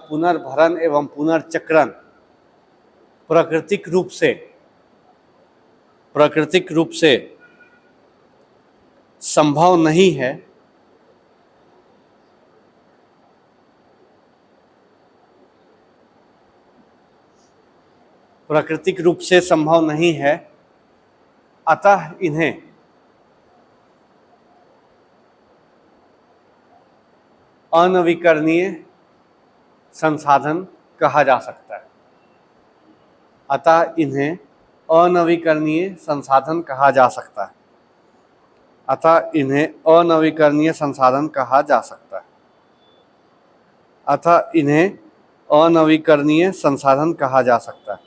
पुनर्भरण एवं पुनर्चक्रण प्राकृतिक रूप से संभव नहीं है, प्राकृतिक रूप से संभव नहीं है, अतः इन्हें अनवीकरणीय संसाधन कहा जा सकता है। अतः इन्हें अनवीकरणीय संसाधन कहा जा सकता है। अतः इन्हें अनवीकरणीय संसाधन कहा जा सकता है। अतः इन्हें अनवीकरणीय संसाधन कहा जा सकता है।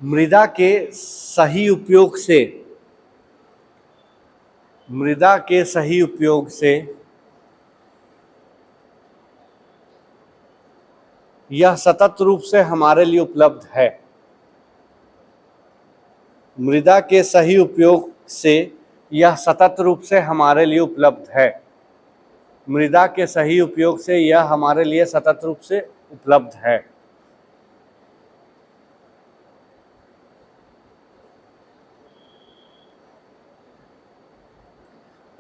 मृदा के सही उपयोग से यह सतत रूप से हमारे लिए उपलब्ध है। मृदा के सही उपयोग से यह सतत रूप से हमारे लिए उपलब्ध है। मृदा के सही उपयोग से यह हमारे लिए सतत रूप से उपलब्ध है।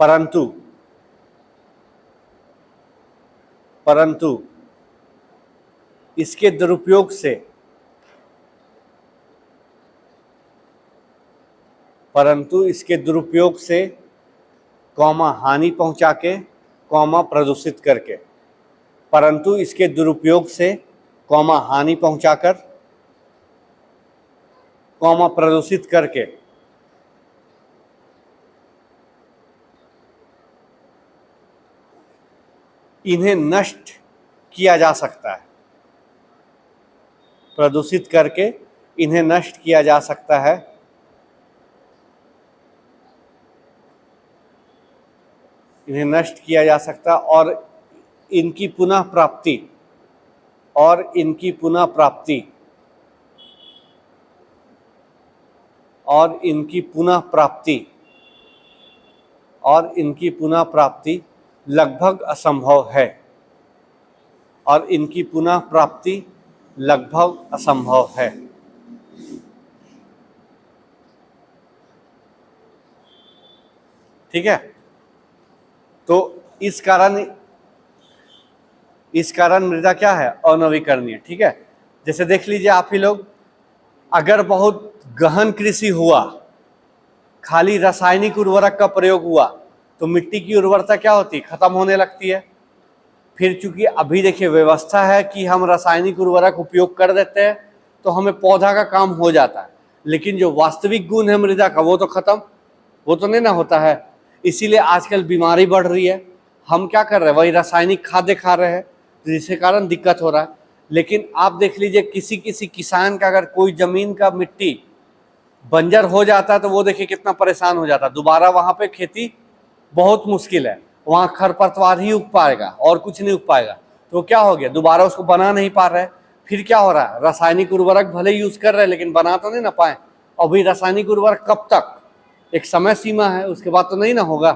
परंतु इसके दुरुपयोग से हानि पहुंचा के प्रदूषित करके, परंतु इसके दुरुपयोग से हानि पहुंचाकर प्रदूषित करके इन्हें नष्ट किया जा सकता है। प्रदूषित करके इन्हें नष्ट किया जा सकता है। इन्हें नष्ट किया जा सकता है और इनकी पुनः प्राप्ति लगभग असंभव है। ठीक है, तो इस कारण मृदा क्या है? अनवीकरणीय। ठीक है, जैसे देख लीजिए आप ही लोग, अगर बहुत गहन कृषि हुआ, खाली रासायनिक उर्वरक का प्रयोग हुआ, तो मिट्टी की उर्वरता क्या होती? खत्म होने लगती है। फिर चूंकि अभी देखिए व्यवस्था है कि हम रासायनिक उर्वरक उपयोग कर देते हैं तो हमें पौधा का काम हो जाता है, लेकिन जो वास्तविक गुण है मृदा का वो तो नहीं ना होता है। इसीलिए आजकल बीमारी बढ़ रही है। हम क्या कर रहे हैं? वही रासायनिक खाद्य खा रहे हैं, जिसके कारण दिक्कत हो रहा है। लेकिन आप देख लीजिए, किसी किसान का अगर कोई जमीन का मिट्टी बंजर हो जाता है तो वो देखिए कितना परेशान हो जाता है। दोबारा वहां पे खेती बहुत मुश्किल है, वहां खरपतवार ही उग पाएगा और कुछ नहीं उग पाएगा। तो क्या हो गया? दोबारा उसको बना नहीं पा रहे। फिर क्या हो रहा है? रासायनिक उर्वरक भले यूज कर रहे हैं लेकिन बना तो नहीं ना पाए। और भी रासायनिक उर्वरक कब तक? एक समय सीमा है, उसके बाद तो नहीं ना होगा।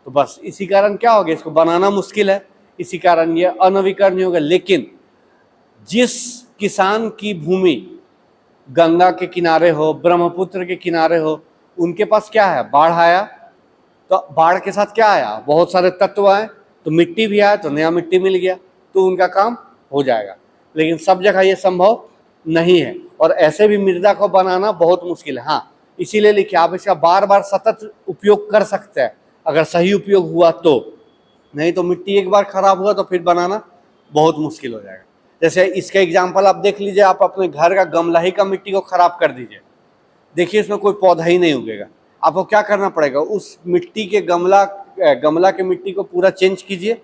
तो बस इसी कारण क्या हो गया? इसको बनाना मुश्किल है, इसी कारण ये अनवीकरणीय होगा। लेकिन जिस किसान की भूमि गंगा के किनारे हो, ब्रह्मपुत्र के किनारे हो, उनके पास क्या है? बाढ़ आया तो बाढ़ के साथ क्या आया? बहुत सारे तत्व आए, तो मिट्टी भी आया, तो नया मिट्टी मिल गया, तो उनका काम हो जाएगा। लेकिन सब जगह ये संभव नहीं है और ऐसे भी मृदा को बनाना बहुत मुश्किल है। हाँ, इसीलिए लिखिए, आप इसका बार बार सतत उपयोग कर सकते हैं अगर सही उपयोग हुआ तो। नहीं तो मिट्टी एक बार खराब हुआ तो फिर बनाना बहुत मुश्किल हो जाएगा। जैसे इसका एग्जाम्पल आप देख लीजिए, आप अपने घर का गमला ही का मिट्टी को खराब कर दीजिए, देखिए इसमें कोई पौधा ही नहीं उगेगा। आपको क्या करना पड़ेगा? उस मिट्टी के गमला के मिट्टी को पूरा चेंज कीजिए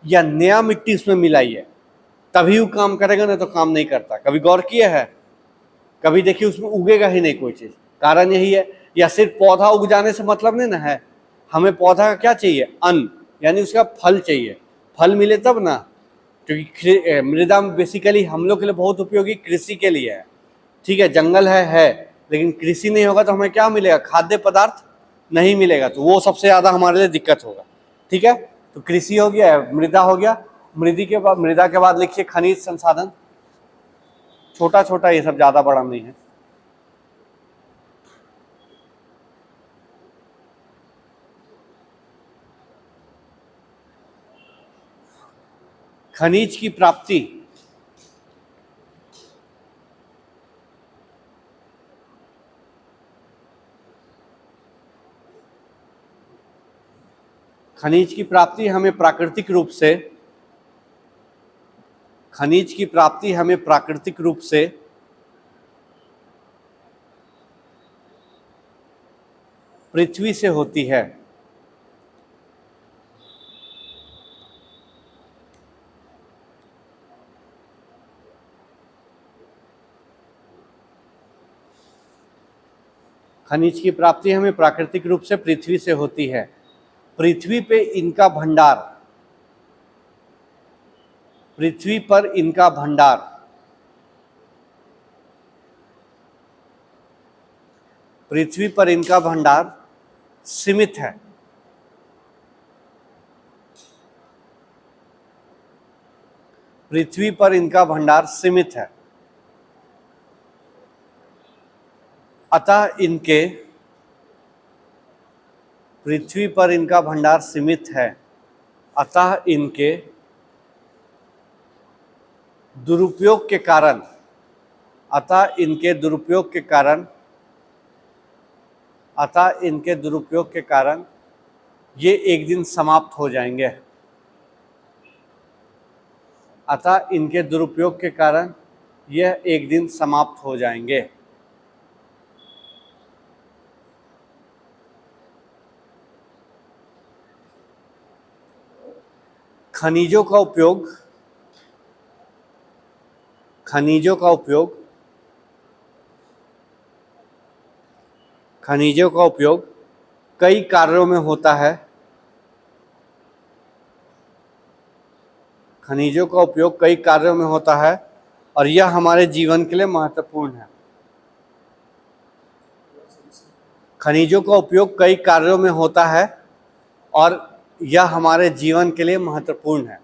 या नया मिट्टी उसमें मिलाइए, तभी वो काम करेगा, नहीं तो काम नहीं करता। कभी गौर किया है? कभी देखिए उसमें उगेगा ही नहीं कोई चीज। कारण यही है। या सिर्फ पौधा उग जाने से मतलब नहीं ना है, हमें पौधा का क्या चाहिए? अन्न, यानी उसका फल चाहिए। फल मिले तब ना, क्योंकि मृदा बेसिकली हम लोग के लिए बहुत उपयोगी कृषि के लिए है। ठीक है, जंगल है, लेकिन कृषि नहीं होगा तो हमें क्या मिलेगा? खाद्य पदार्थ नहीं मिलेगा, तो वो सबसे ज़्यादा हमारे लिए दिक्कत होगा। ठीक है, तो कृषि हो गया, मृदा हो गया, मृदा के बाद लिखिए खनिज संसाधन, छोटा छोटा ये सब, ज्यादा बड़ा नहीं है। खनिज की प्राप्ति, खनिज की प्राप्ति हमें प्राकृतिक रूप से, खनिज की प्राप्ति हमें प्राकृतिक रूप से पृथ्वी से होती है। खनिज की प्राप्ति हमें प्राकृतिक रूप से पृथ्वी से होती है। पृथ्वी पे इनका भंडार, पृथ्वी पर इनका भंडार, पृथ्वी पर इनका भंडार सीमित है। पृथ्वी पर इनका भंडार सीमित है, अतः इनके, पृथ्वी पर इनका भंडार सीमित है, अतः इनके दुरुपयोग के कारण, अतः इनके दुरुपयोग के कारण, अतः इनके दुरुपयोग के कारण ये एक दिन समाप्त हो जाएंगे। अतः इनके दुरुपयोग के कारण यह एक दिन समाप्त हो जाएंगे। खनिजों का उपयोग, खनिजों का उपयोग, खनिजों का उपयोग कई कार्यों में होता है। खनिजों का उपयोग कई कार्यों में होता है और यह हमारे जीवन के लिए महत्वपूर्ण है। खनिजों का उपयोग कई कार्यों में होता है और यह हमारे जीवन के लिए महत्वपूर्ण है।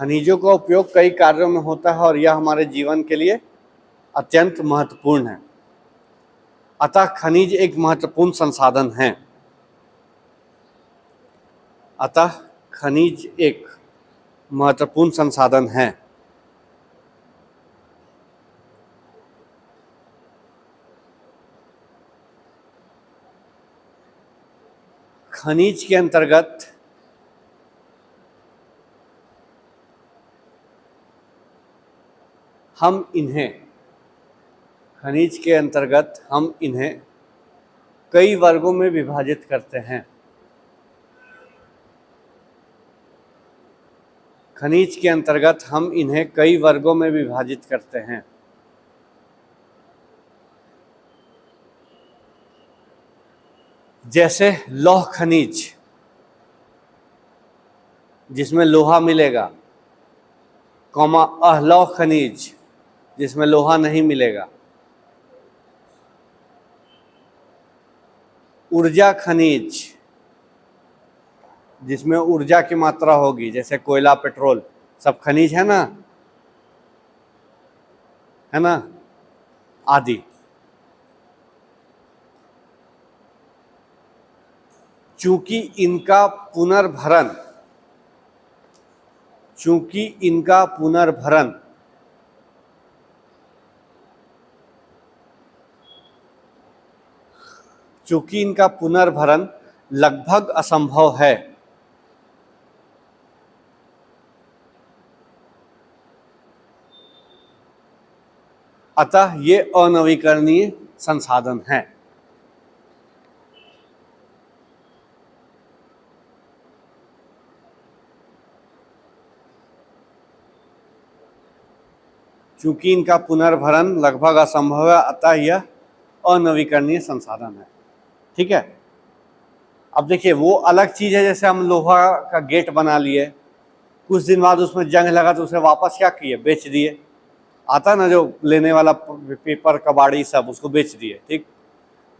खनिजों का उपयोग कई कार्यों में होता है और यह हमारे जीवन के लिए अत्यंत महत्वपूर्ण है। अतः खनिज एक महत्वपूर्ण संसाधन है। अतः खनिज एक महत्वपूर्ण संसाधन है। खनिज के अंतर्गत हम इन्हें, खनिज के अंतर्गत हम इन्हें कई वर्गों में विभाजित करते हैं। खनिज के अंतर्गत हम इन्हें कई वर्गों में विभाजित करते हैं। जैसे लौह खनिज, जिसमें लोहा मिलेगा, कौमा अलोह खनिज, जिसमें लोहा नहीं मिलेगा। ऊर्जा खनिज, जिसमें ऊर्जा की मात्रा होगी, जैसे कोयला, पेट्रोल, सब खनिज है ना, है ना, आदि। चूंकि इनका पुनर्भरण, चूंकि इनका पुनर्भरण चूंकि इनका पुनर्भरण लगभग असंभव है, अतः ये अनवीकरणीय संसाधन है। चूंकि इनका पुनर्भरण लगभग असंभव है, अतः यह अनवीकरणीय संसाधन है। ठीक है, अब देखिए वो अलग चीज है, जैसे हम लोहा का गेट बना लिए, कुछ दिन बाद उसमें जंग लगा तो उसे वापस क्या किए, बेच दिए। आता ना जो लेने वाला पेपर कबाड़ी सब, उसको बेच दिए, ठीक,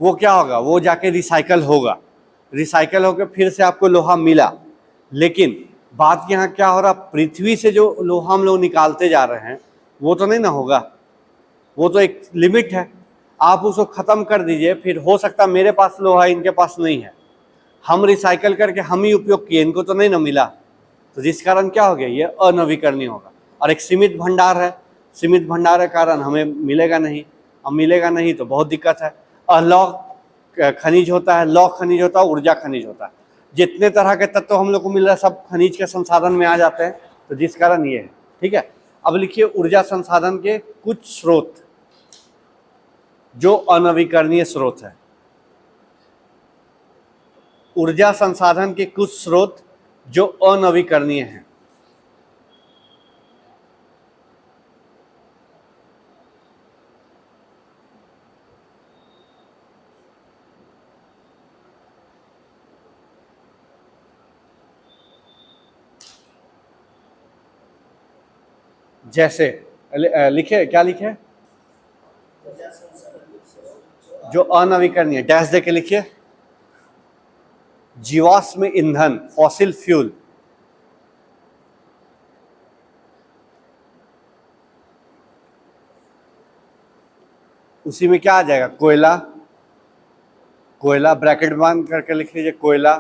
वो क्या होगा, वो जाके रिसाइकल होगा, रिसाइकल होकर फिर से आपको लोहा मिला। लेकिन बात यहाँ क्या हो रहा, पृथ्वी से जो लोहा हम लोग निकालते जा रहे हैं वो तो नहीं ना होगा, वो तो एक लिमिट है, आप उसको खत्म कर दीजिए, फिर हो सकता मेरे पास लोहा इनके पास नहीं है, हम रिसाइकल करके हम ही उपयोग किए, इनको तो नहीं ना मिला, तो जिस कारण क्या हो गया, ये अनवीकरणीय होगा। और एक सीमित भंडार है, सीमित भंडार के कारण हमें मिलेगा नहीं, अब मिलेगा नहीं तो बहुत दिक्कत है। अलौह खनिज होता है, लौह खनिज होता है, ऊर्जा खनिज होता है, जितने तरह के तत्व हम लोग को मिल रहा है सब खनिज के संसाधन में आ जाते हैं, तो जिस कारण ये है, ठीक है। अब लिखिए ऊर्जा संसाधन के कुछ स्रोत जो अनवीकरणीय स्रोत है, ऊर्जा संसाधन के कुछ स्रोत जो अनवीकरणीय हैं। जैसे लिखे, क्या लिखे, जो अनवीकरणीय, डैश दे के लिखिए, जीवाश्म ईंधन, फॉसिल फ्यूल, उसी में क्या आ जाएगा, कोयला, कोयला ब्रैकेट बंद करके लिख लीजिए, कोयला,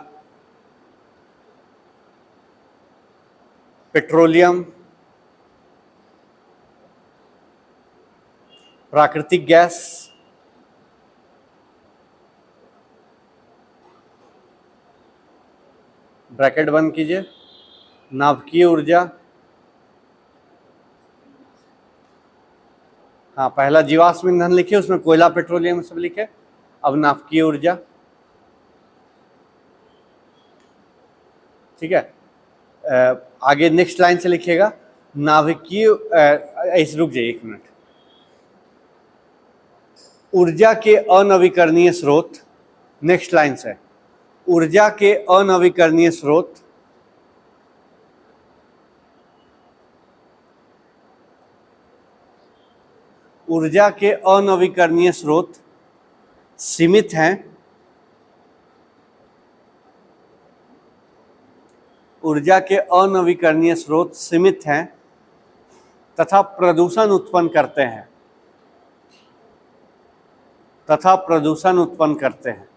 पेट्रोलियम, प्राकृतिक गैस, ब्रैकेट बंद कीजिए, नाभिकीय ऊर्जा, हाँ पहला जीवाश्म ईंधन लिखिए, उसमें कोयला पेट्रोलियम सब लिखे, अब नाभिकीय ऊर्जा, ठीक है। आगे नेक्स्ट लाइन से लिखिएगा, नाभिकीय, ऐसे रुक जाइए एक मिनट, ऊर्जा के अनवीकरणीय स्रोत, नेक्स्ट लाइन से, ऊर्जा के अनवीकरणीय स्रोत ऊर्जा के अनवीकरणीय स्रोत सीमित हैं, ऊर्जा के अनवीकरणीय स्रोत सीमित हैं तथा प्रदूषण उत्पन्न करते हैं, तथा प्रदूषण उत्पन्न करते हैं।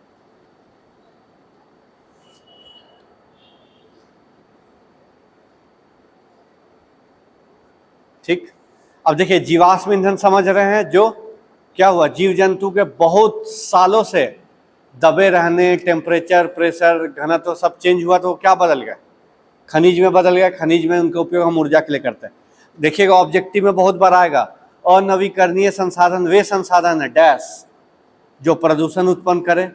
ठीक, अब देखिए जीवाश्म ईंधन समझ रहे हैं, जो क्या हुआ, जीव जंतु के बहुत सालों से दबे रहने, टेम्परेचर, प्रेशर, घनत्व सब चेंज हुआ तो क्या बदल गया, खनिज में बदल गया, खनिज में उनका उपयोग हम ऊर्जा के लिए करते हैं। देखिएगा ऑब्जेक्टिव में बहुत बार आएगा, अनवीकरणीय संसाधन वे संसाधन है डैश जो प्रदूषण उत्पन्न करे,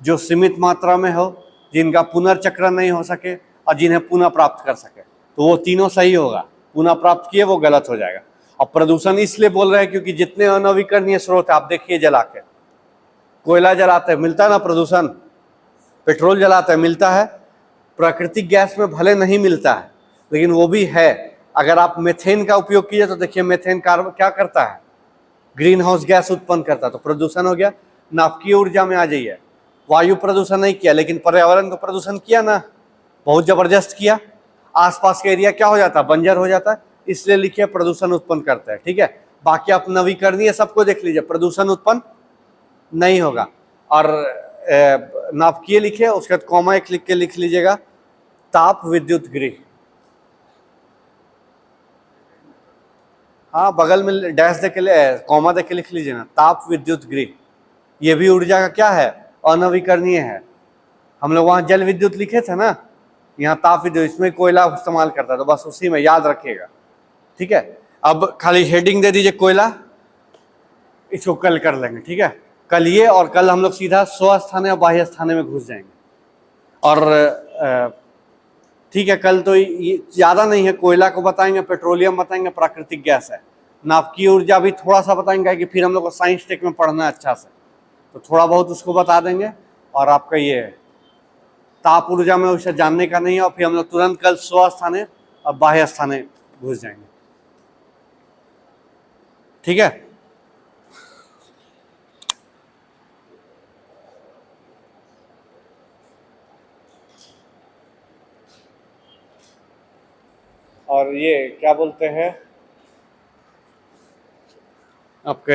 जो सीमित मात्रा में हो, जिनका पुनर्चक्रण नहीं हो सके और जिन्हें पुनः प्राप्त कर सके, तो वो तीनों सही होगा, पुनः प्राप्त किए वो गलत हो जाएगा। और प्रदूषण इसलिए बोल रहे हैं क्योंकि जितने अनवीकरणीय स्रोत है, आप देखिए जला के, कोयला जलाते हैं मिलता है ना प्रदूषण, पेट्रोल जलाते हैं मिलता है, प्राकृतिक गैस में भले नहीं मिलता है लेकिन वो भी है। अगर आप मेथेन का उपयोग कीजिए तो देखिए मेथेन कार्बन क्या करता है, ग्रीन हाउस गैस उत्पन्न करता है, तो प्रदूषण हो गया। नाभिकीय ऊर्जा में आ जाइए, वायु प्रदूषण नहीं किया लेकिन पर्यावरण को प्रदूषण किया ना, बहुत जबरदस्त किया, आसपास का एरिया क्या हो जाता है, बंजर हो जाता है, इसलिए लिखिए प्रदूषण उत्पन्न करता है, ठीक है। बाकी आप नवीकरणीय सबको देख लीजिए, प्रदूषण उत्पन्न नहीं होगा। और नाभिकीय लिखिए, उसके बाद कॉमा एक लिख के लिख लीजिएगा, ताप विद्युत गृह, हाँ बगल में डैश दे के कॉमा दे के लिख लीजिए ना, ताप विद्युत गृह, ये भी ऊर्जा का क्या है, अनवीकरणीय है। हम लोग वहाँ जल विद्युत लिखे थे ना, यहाँ ताप विद्युत, इसमें कोयला इस्तेमाल करता है, तो बस उसी में याद रखिएगा, ठीक है। अब खाली हेडिंग दे दीजिए कोयला, इसको कल कर लेंगे, ठीक है, कल ये, और कल हम लोग सीधा स्वस्थाने और बाह्य स्थाने में घुस जाएंगे। और ठीक है, कल तो ये ज़्यादा नहीं है, कोयला को बताएंगे, पेट्रोलियम बताएंगे, प्राकृतिक गैस है, नाभिकीय ऊर्जा भी थोड़ा सा बताएंगे कि फिर हम लोग को साइंस टेक में पढ़ना है अच्छा से, तो थोड़ा बहुत उसको बता देंगे। और आपका ये ताप ऊर्जा में उसे जानने का नहीं है, और फिर हम लोग तुरंत कल स्वस्थाने और बाह्य स्थाने घुस जाएंगे। ठीक है। और ये क्या बोलते हैं आपके